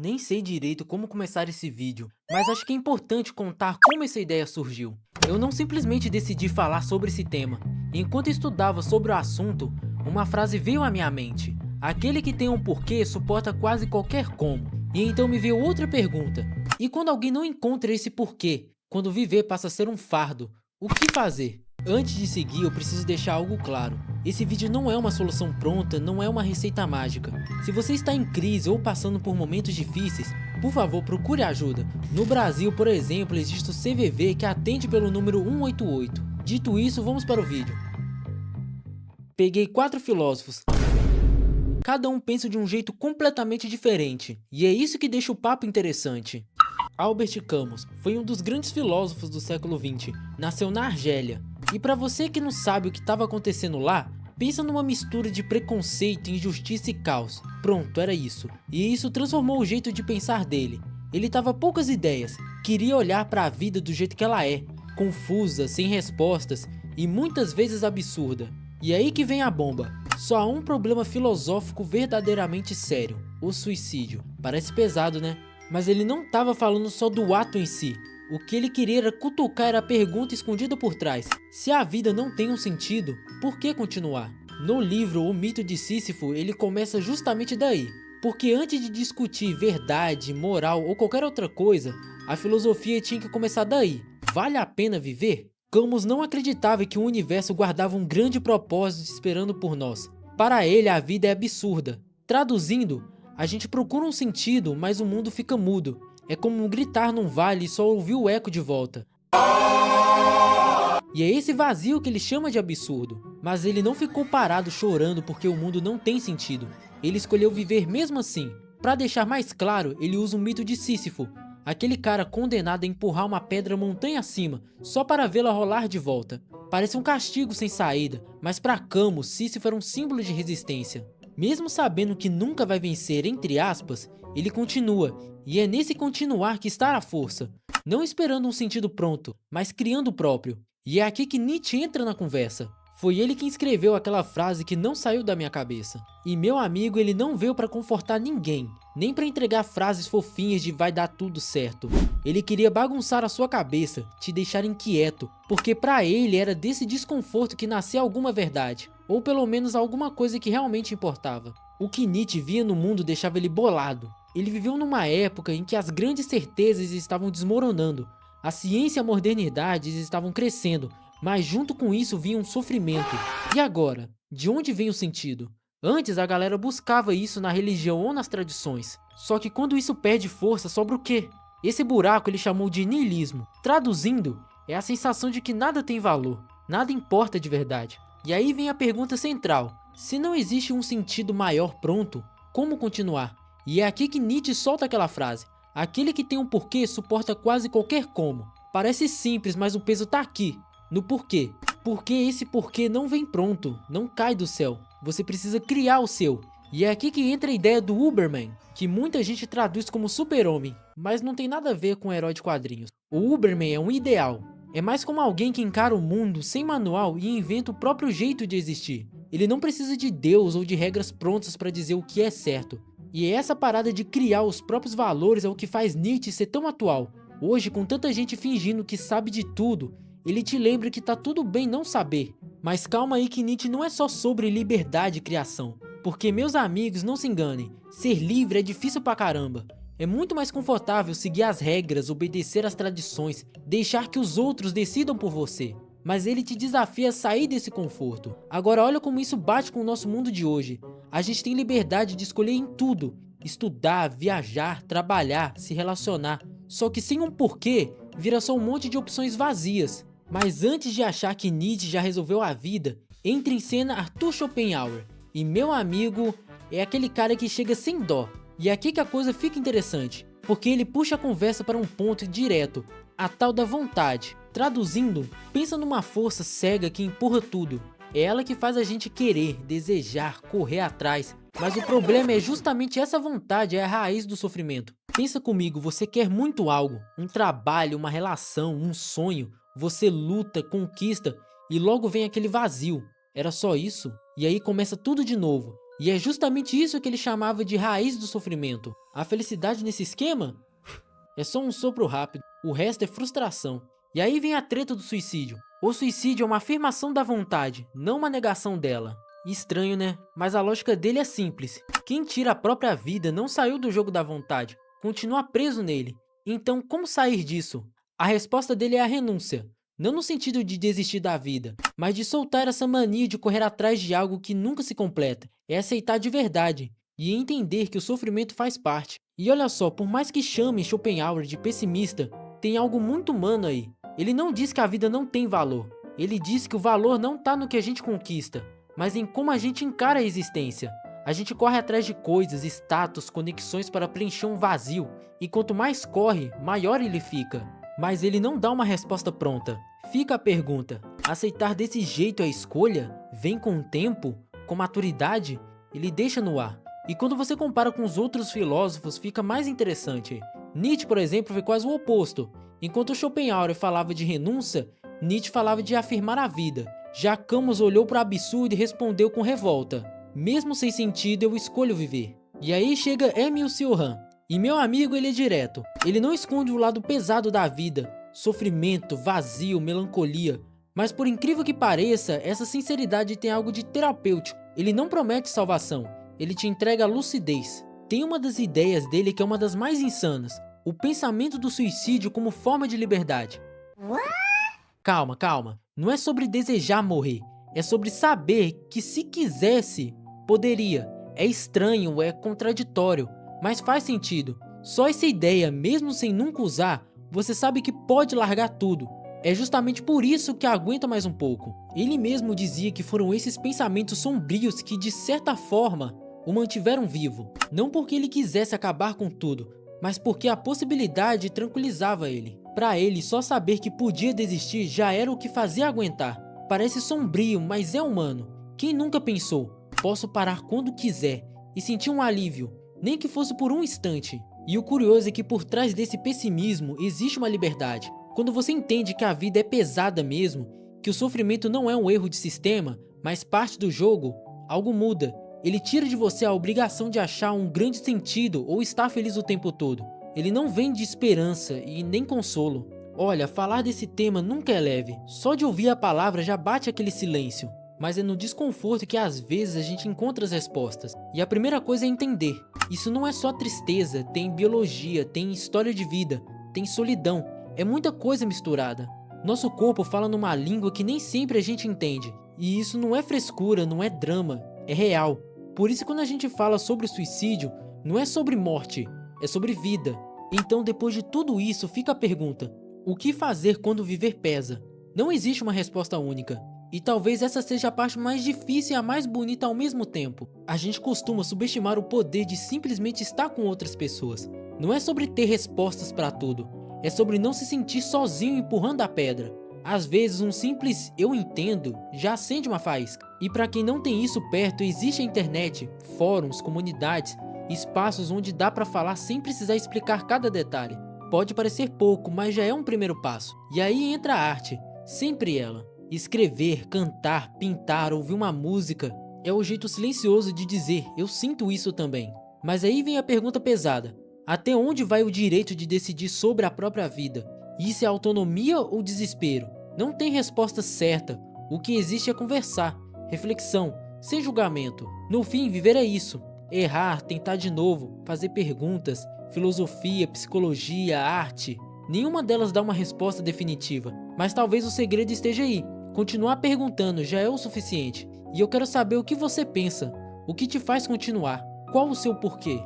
Nem sei direito como começar esse vídeo, mas acho que é importante contar como essa ideia surgiu. Eu não simplesmente decidi falar sobre esse tema. Enquanto estudava sobre o assunto, uma frase veio à minha mente. Aquele que tem um porquê suporta quase qualquer como. E então me veio outra pergunta. E quando alguém não encontra esse porquê? Quando viver passa a ser um fardo, o que fazer? Antes de seguir, eu preciso deixar algo claro. Esse vídeo não é uma solução pronta, não é uma receita mágica. Se você está em crise ou passando por momentos difíceis, por favor, procure ajuda. No Brasil, por exemplo, existe o CVV que atende pelo número 188. Dito isso, vamos para o vídeo. Peguei 4 filósofos. Cada um pensa de um jeito completamente diferente, e é isso que deixa o papo interessante. Albert Camus foi um dos grandes filósofos do século XX, nasceu na Argélia. E para você que não sabe o que estava acontecendo lá, pensa numa mistura de preconceito, injustiça e caos. Pronto, era isso. E isso transformou o jeito de pensar dele. Ele tava poucas ideias, queria olhar para a vida do jeito que ela é, confusa, sem respostas e muitas vezes absurda. E aí que vem a bomba. Só há um problema filosófico verdadeiramente sério: o suicídio. Parece pesado, né? Mas ele não estava falando só do ato em si. O que ele queria era cutucar a pergunta escondida por trás. Se a vida não tem um sentido, por que continuar? No livro O Mito de Sísifo, ele começa justamente daí. Porque antes de discutir verdade, moral ou qualquer outra coisa, a filosofia tinha que começar daí. Vale a pena viver? Camus não acreditava que o universo guardava um grande propósito esperando por nós. Para ele, a vida é absurda. Traduzindo, a gente procura um sentido, mas o mundo fica mudo. É como gritar num vale e só ouvir o eco de volta. E é esse vazio que ele chama de absurdo. Mas ele não ficou parado chorando porque o mundo não tem sentido. Ele escolheu viver mesmo assim. Para deixar mais claro, ele usa o mito de Sísifo, aquele cara condenado a empurrar uma pedra montanha acima, só para vê-la rolar de volta. Parece um castigo sem saída, mas para Camus, Sísifo era um símbolo de resistência. Mesmo sabendo que nunca vai vencer, entre aspas, ele continua, e é nesse continuar que está a força. Não esperando um sentido pronto, mas criando o próprio. E é aqui que Nietzsche entra na conversa. Foi ele quem escreveu aquela frase que não saiu da minha cabeça. E meu amigo, ele não veio para confortar ninguém, nem para entregar frases fofinhas de vai dar tudo certo. Ele queria bagunçar a sua cabeça, te deixar inquieto, porque para ele era desse desconforto que nascia alguma verdade, ou pelo menos alguma coisa que realmente importava. O que Nietzsche via no mundo deixava ele bolado. Ele viveu numa época em que as grandes certezas estavam desmoronando, a ciência e a modernidade estavam crescendo, mas junto com isso vinha um sofrimento. E agora? De onde vem o sentido? Antes a galera buscava isso na religião ou nas tradições. Só que quando isso perde força, sobra o quê? Esse buraco ele chamou de niilismo. Traduzindo, é a sensação de que nada tem valor, nada importa de verdade. E aí vem a pergunta central: se não existe um sentido maior pronto, como continuar? E é aqui que Nietzsche solta aquela frase: aquele que tem um porquê suporta quase qualquer como. Parece simples, mas o peso tá aqui, no porquê. Porque esse porquê não vem pronto, não cai do céu. Você precisa criar o seu. E é aqui que entra a ideia do Uberman, que muita gente traduz como super-homem, mas não tem nada a ver com herói de quadrinhos. O Uberman é um ideal. É mais como alguém que encara o mundo sem manual e inventa o próprio jeito de existir. Ele não precisa de Deus ou de regras prontas para dizer o que é certo. E essa parada de criar os próprios valores é o que faz Nietzsche ser tão atual. Hoje, com tanta gente fingindo que sabe de tudo, ele te lembra que tá tudo bem não saber. Mas calma aí que Nietzsche não é só sobre liberdade e criação. Porque, meus amigos, não se enganem, ser livre é difícil pra caramba. É muito mais confortável seguir as regras, obedecer às tradições, deixar que os outros decidam por você. Mas ele te desafia a sair desse conforto. Agora olha como isso bate com o nosso mundo de hoje. A gente tem liberdade de escolher em tudo: estudar, viajar, trabalhar, se relacionar. Só que sem um porquê, vira só um monte de opções vazias. Mas antes de achar que Nietzsche já resolveu a vida, entra em cena Arthur Schopenhauer. E meu amigo, é aquele cara que chega sem dó. E é aqui que a coisa fica interessante, porque ele puxa a conversa para um ponto direto: a tal da vontade. Traduzindo, pensa numa força cega que empurra tudo. É ela que faz a gente querer, desejar, correr atrás. Mas o problema é justamente essa vontade, é a raiz do sofrimento. Pensa comigo, você quer muito algo, um trabalho, uma relação, um sonho. Você luta, conquista e logo vem aquele vazio. Era só isso? E aí começa tudo de novo. E é justamente isso que ele chamava de raiz do sofrimento. A felicidade nesse esquema é só um sopro rápido, o resto é frustração. E aí vem a treta do suicídio. O suicídio é uma afirmação da vontade, não uma negação dela. Estranho, né? Mas a lógica dele é simples. Quem tira a própria vida não saiu do jogo da vontade, continua preso nele. Então, como sair disso? A resposta dele é a renúncia. Não no sentido de desistir da vida, mas de soltar essa mania de correr atrás de algo que nunca se completa. É aceitar de verdade e entender que o sofrimento faz parte. E olha só, por mais que chamem Schopenhauer de pessimista, tem algo muito humano aí. Ele não diz que a vida não tem valor. Ele diz que o valor não está no que a gente conquista, mas em como a gente encara a existência. A gente corre atrás de coisas, status, conexões para preencher um vazio, e quanto mais corre, maior ele fica. Mas ele não dá uma resposta pronta. Fica a pergunta: aceitar desse jeito a escolha? Vem com o tempo? Com maturidade? Ele deixa no ar. E quando você compara com os outros filósofos, fica mais interessante. Nietzsche, por exemplo, foi quase o oposto. Enquanto Schopenhauer falava de renúncia, Nietzsche falava de afirmar a vida. Já Camus olhou para o absurdo e respondeu com revolta: mesmo sem sentido, eu escolho viver. E aí chega Émile Cioran. E meu amigo, ele é direto. Ele não esconde o lado pesado da vida, sofrimento, vazio, melancolia. Mas por incrível que pareça, essa sinceridade tem algo de terapêutico. Ele não promete salvação, ele te entrega a lucidez. Tem uma das ideias dele que é uma das mais insanas: o pensamento do suicídio como forma de liberdade. Calma, calma. Não é sobre desejar morrer. É sobre saber que se quisesse, poderia. É estranho, é contraditório, mas faz sentido. Só essa ideia, mesmo sem nunca usar, você sabe que pode largar tudo. É justamente por isso que aguenta mais um pouco. Ele mesmo dizia que foram esses pensamentos sombrios que, de certa forma, o mantiveram vivo. Não porque ele quisesse acabar com tudo, mas porque a possibilidade tranquilizava ele. Para ele, só saber que podia desistir já era o que fazia aguentar. Parece sombrio, mas é humano. Quem nunca pensou: posso parar quando quiser, e sentir um alívio, nem que fosse por um instante. E o curioso é que por trás desse pessimismo existe uma liberdade. Quando você entende que a vida é pesada mesmo, que o sofrimento não é um erro de sistema, mas parte do jogo, algo muda. Ele tira de você a obrigação de achar um grande sentido ou estar feliz o tempo todo. Ele não vem de esperança e nem consolo. Olha, falar desse tema nunca é leve. Só de ouvir a palavra já bate aquele silêncio. Mas é no desconforto que às vezes a gente encontra as respostas. E a primeira coisa é entender: isso não é só tristeza, tem biologia, tem história de vida, tem solidão. É muita coisa misturada. Nosso corpo fala numa língua que nem sempre a gente entende. E isso não é frescura, não é drama, é real. Por isso, quando a gente fala sobre o suicídio, não é sobre morte, é sobre vida. Então, depois de tudo isso, fica a pergunta: o que fazer quando viver pesa? Não existe uma resposta única. E talvez essa seja a parte mais difícil e a mais bonita ao mesmo tempo. A gente costuma subestimar o poder de simplesmente estar com outras pessoas. Não é sobre ter respostas para tudo. É sobre não se sentir sozinho empurrando a pedra. Às vezes um simples "eu entendo" já acende uma faísca. E para quem não tem isso perto, existe a internet, fóruns, comunidades, espaços onde dá para falar sem precisar explicar cada detalhe. Pode parecer pouco, mas já é um primeiro passo. E aí entra a arte, sempre ela. Escrever, cantar, pintar, ouvir uma música é o jeito silencioso de dizer "eu sinto isso também". Mas aí vem a pergunta pesada: até onde vai o direito de decidir sobre a própria vida? Isso é autonomia ou desespero? Não tem resposta certa. O que existe é conversar, reflexão, sem julgamento. No fim, viver é isso: errar, tentar de novo, fazer perguntas. Filosofia, psicologia, arte, nenhuma delas dá uma resposta definitiva. Mas talvez o segredo esteja aí. Continuar perguntando já é o suficiente. E eu quero saber o que você pensa. O que te faz continuar? Qual o seu porquê?